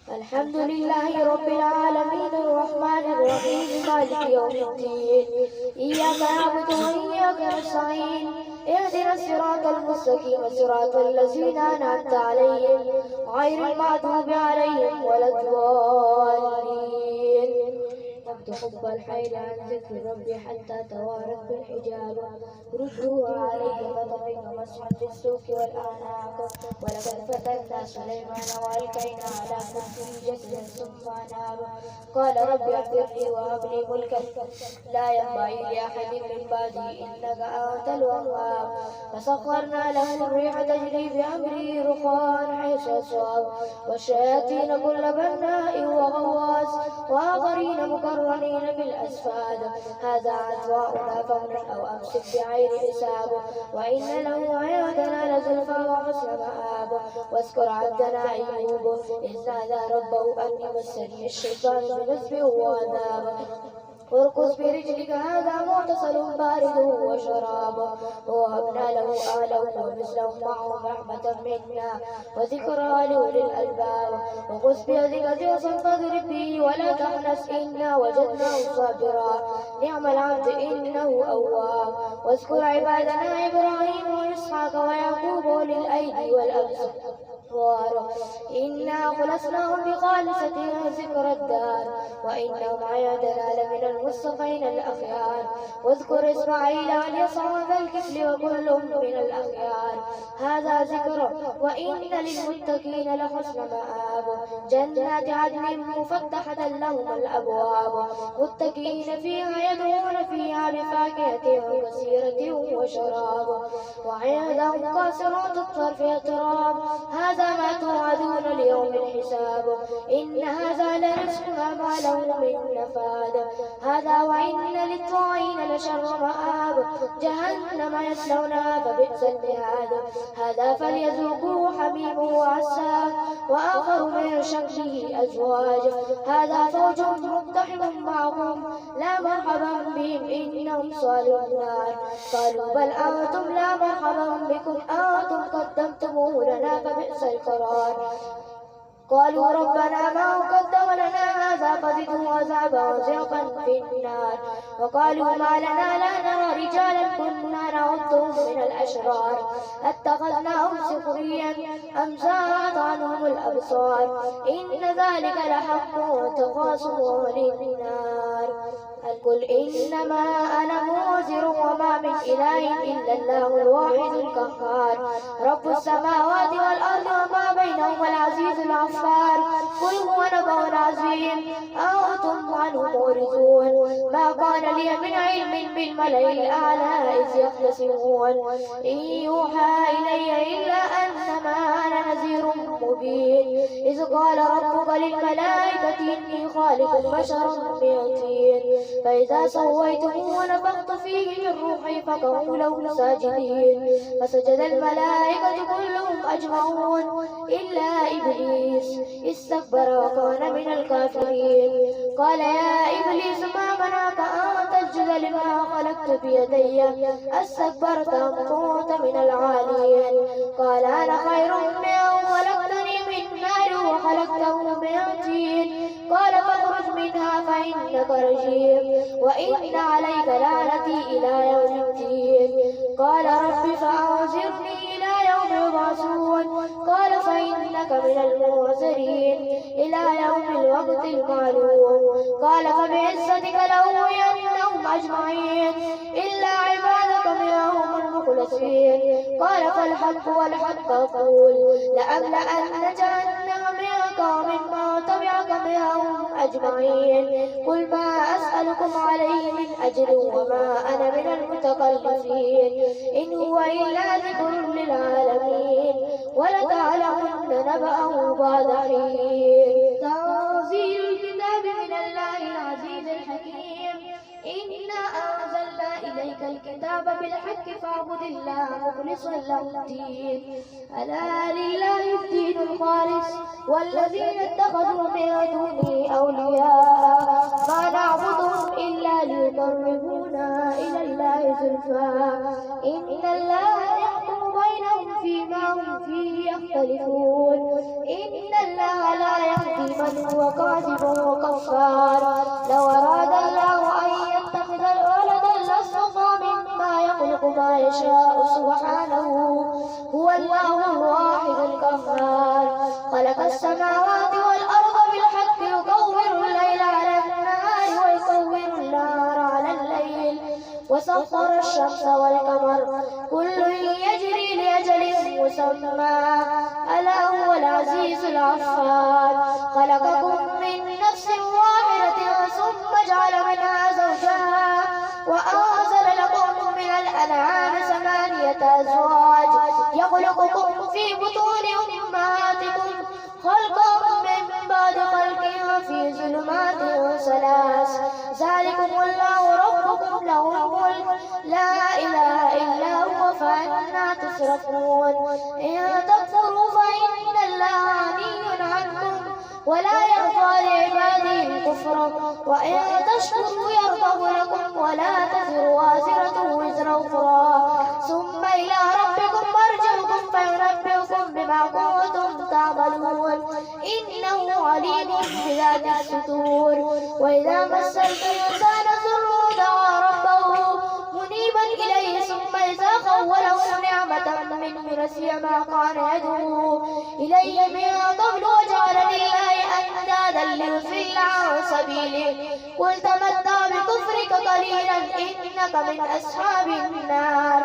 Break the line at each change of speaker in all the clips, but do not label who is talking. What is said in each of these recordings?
الحمد لله رب العالمين الرحمن الرحيم مالك يوم الدين. إياك نعبد وإياك نستعين. اهدنا الصراط المستقيم صراط الذين أنعمت عليهم غير المغضوب عليهم ولا الضالين. نبت حب الخير عن ذكر ربي حتى توارت بالحجاب. ردوا علي فطفق مسحا بالسوق والأعناق. ولقد فتنا سليمان وألقينا على كرسيه جسدا ثم أناب. قال رب اغفر لي وهب لي ملكا لا ينبغي لأحد من بعدي إنك أنت الوهاب. فسخرنا له الريح تجري بأمره رخاء حيث أصاب والشياطين كل بناء وغواص وآخرين مقرنين بالأسفاد. هذا عطاؤنا فامنن أو أمسك بعين حساب. وإن له عندنا لزلفى وحسن مآب. واذكر عبدنا أيوب إذ نادى ربه أني مسني الشيطان بنصب وعذاب. ارقص برجلك هذا مغتسل بارد وشراب. ووهبنا له أهله ومثلهم معهم رحمة منا وذكرى لأولي الألباب. وخذ بيدك ضغثا فاضرب به ولا تحنث إنا وجدناه صابرا نعم العبد إنه أواب. واذكر عبادنا إبراهيم وإسحاق ويعقوب أولي الأيدي والأبصار إنا خلصناهم بخالصة ذكر الدار وإنهم عندنا لمن المصطفين الأخيار. واذكر إسماعيل واليسع وذا الكفل وكل من الأخيار. هذا ذكر وإن للمتقين لحسن مآب. جنات عدن مفتحة لهم الأبواب متكئين فيها يدعون فيها بفاكهة كثيرة وشراب. وعندهم قاصرات الطرف أتراب. هذا ما توعدون ليوم الحساب. إن هذا لرزقنا ما له من نفاد. هذا وإن للطاغين لشر مآب. جهنم يصلونها فبئس المهاد. هذا فليذوقوه حميم وعساك وآخر من شكله أزواج. هذا فوج مقتحم معهم لا مرحبا بهم إنهم صالوا النار. قالوا بل أنتم لا مرحبا بكم أنتم قدمتموه لنا فبئس القرار. قالوا ربنا ما قدم لنا هذا فزده عذابا وضعفا في النار. وقالوا ما لنا لا نرى رجالا كنا نعدهم من الأشرار اتخذناهم سخريا أم زاغت عنهم الأبصار. إن ذلك لحق وتخاصم أهل النار. قل إنما أنا منذر وما من إله إلا الله الواحد القهار رب السماوات والأرض وما بينهما العزيز الغفار. قل هو نبأ عظيم أنتم عنه معرضون. ما كان لي من علم بالملأ الأعلى إذ يختصمون إن يوحى إلي إلا أنما أنا نذير مبين. إذ قال ربك للملائكة إني خالق بشرا من طين فإذا سويته ونفخت فيه من روحي فقعوا له ساجدين. فسجد الملائكة كلهم أجمعون إلا إبليس استكبر وكان من الكافرين. قال يا إبليس ما منعك أن تسجد لما خلقت بيدي استكبرت أم كنت من العالين. قال أنا خير منه خلقتني من نار وخلقته من طين. قال فاخرج منها فإنك رجيم وإن عليك لعنتي إلى يوم الدين. قال رب فأنظرني إلى يوم يبعثون. قال فإنك من المنذرين إلى يوم الوقت المعلوم. قال فبعزتك لأغوينهم أجمعين إلا عبادك منهم المخلصين. قال فالحق والحق أقول لأملأن جهنم منك وممن تبعك منهم أجمعين. قل ما أسألكم عليه من أجر وما أنا من المتكلفين إن هو إلا ذكر للعالمين ولتعلمن نبأه بعد حين. تنزيل الكتاب من الله العزيز الحكيم. إنا أنزلنا إليك الكتاب بالحق فاعبد الله مخلصا له الدين. ألا لله الدين الخالص والذين اتخذوا من دونه أولياء ما نعبدهم إلا ليقربونا إلى الله زلفى إن الله يحكم بينهم فيما هم فيه يختلفون. إن الله لا يهدي هو كاذب وكفار. لو أراد الله أن يتخذ ولدا لاصطفى مما يخلق ما يشاء سبحانه، هو الله الواحد القهار. خلق السماوات والأرض بالحق يكور الليل على النهار ويكور النهار على الليل، وسخر الشمس والقمر كل يجري لأجل مسمى، ألا هو العزيز الغفار. خلقكم من نفس واحدة ثم جعل منها زوجها وأنزل لكم من الأنعام 8 أزواج يخلقكم في بطون أمهاتكم خلقا من بعد خلق في ظلمات 3. ذلكم الله ربكم له الملك لا إله إلا هو فأنا تصرفون. إن تكفروا فإن الله غني عنكم ولا يرضى لعباده الكفر، وإن تشكروا يرضه لكم ولا تزر وازرة وزر أخرى، ثم إلى ربكم مرجعكم فينبئكم بما كنتم تعملون، إنه عليم بذات الصدور. وإذا مس الإنسان ضر دعا ربه منيبا إليه ثم إذا خوله نعمة منه نسي ما كان يدعو إليه من قبل وجعل لله أندادا ليضل عن سبيله، قل تمتع بكفرك قليلا إنك من أصحاب النار.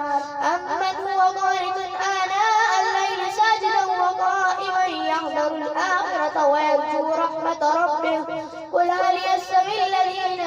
أمن هو قانت آناء الليل ساجدا وقائما يحذر الآخرة ويرجو رحمة ربه، قل هل يستوي الذين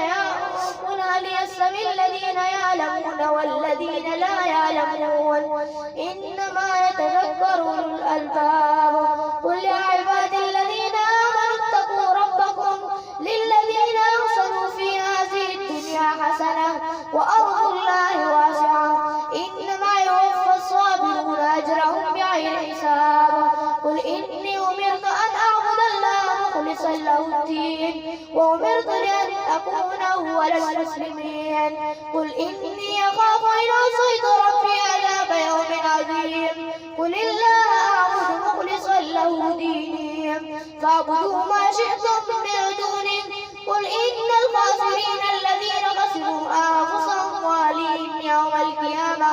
يعلمون والذين لا يعلمون، إنما يتذكر أولو الألباب. قل يا عبادي الذين آمنوا اتقوا ربكم للذين أحسنوا في هذه الدنيا حسنة وأرض الله واسعة، إنما يوفى الصابرون أجرهم بغير حساب. قل إني أمرت أن أعبد الله مخلصا له الدين وأمرت لأن أكون أول المسلمين. قل إني أخاف إن عصيت ربي عذاب يوم عظيم. قل الله أعبد مخلصا له ديني فاعبدوا ما شئتم من دونه. قل إن الخاسرين الذين خسروا أنفسهم وأهليهم يوم القيامة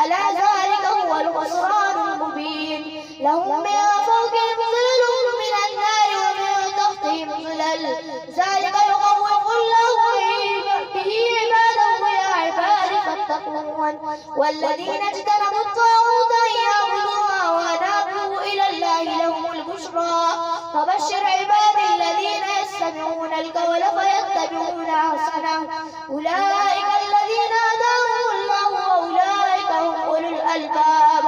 ألا ذلك هو الخسران المبين. لهم من فوقهم ظلل من النار ومن تحتهم ظلل، ذلك يخوف الله به عباده يا عبادي فاتقون. والذين اجتنبوا الطاغوت أن يعبدوها وأنابوا إلى الله لهم البشرى، فبشر عبادي الذين يستمعون القول فيتبعون أحسنه، أولئك الذين هداهم الله وأولئك هم أولو الألباب.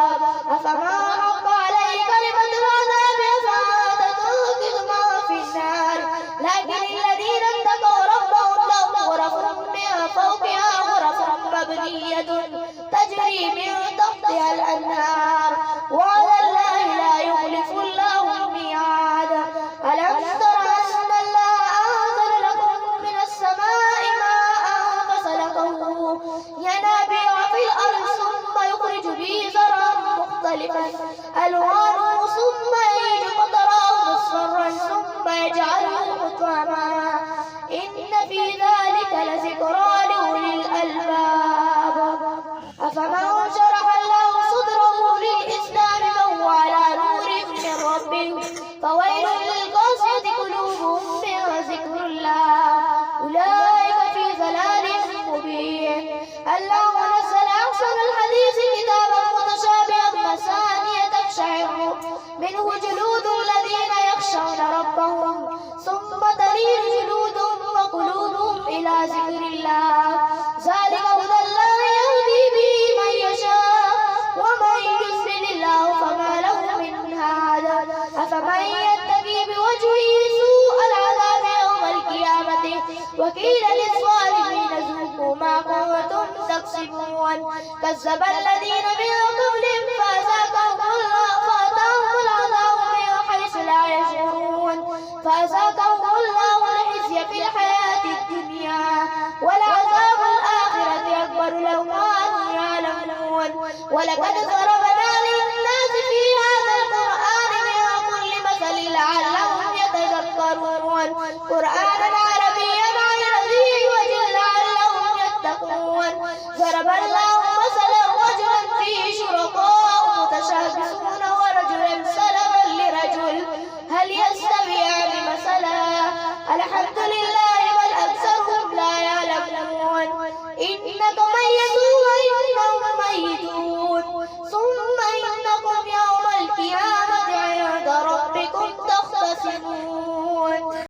أفمن حق عليه كلمة العذاب أفأنت تنقذ ما في النار، لكن الذين اتقوا ربهم لهم غرف من فوقها غرف مبنية تجري من تحتها الأنهار، وعلى الله لا يخلف الله الميعاد. ألم تر أن الله أنزل لكم من السماء ماء فسلكه ينابيع في الأرض ثم يخرج به زرعا مختلفا ألوانه ثم يهيج فتراه مصفرا ثم يجعله حطاما، إن في ذلك لذكرى لأولي الألباب. أفمن شرح الله صدره للإسلام فهو على نور من ربه فويل للقاسية قلوبهم من ذكر الله أولئك في ضلال مبين. الله نزل أحسن الحديث كتابا متشابها مثانية تقشعر منه جلود الذين يخشون ربهم ثم تلين جلودهم وقلوبهم إلى ذكر الله، ذلك هدى الله يهدي به من يشاء ومن يضلل الله فما له من هاد. أفمن يتقي بوجهه سوء العذاب يوم القيامة وقيل للظالمين ذوقوا ما كنتم تكسبون. كذب الذين من قبلهم فأذاقهم العذاب من حيث لا يشعرون، فأذاقهم الله الخزي في الحياة الدنيا ولعذاب الآخرة أكبر لو كانوا يعلمون. ولقد ضربنا للناس في هذا القرآن من كل مثل لعلهم يتذكرون. قرآنا عربيا على ذي وجل لعلهم يتقون ضرب الله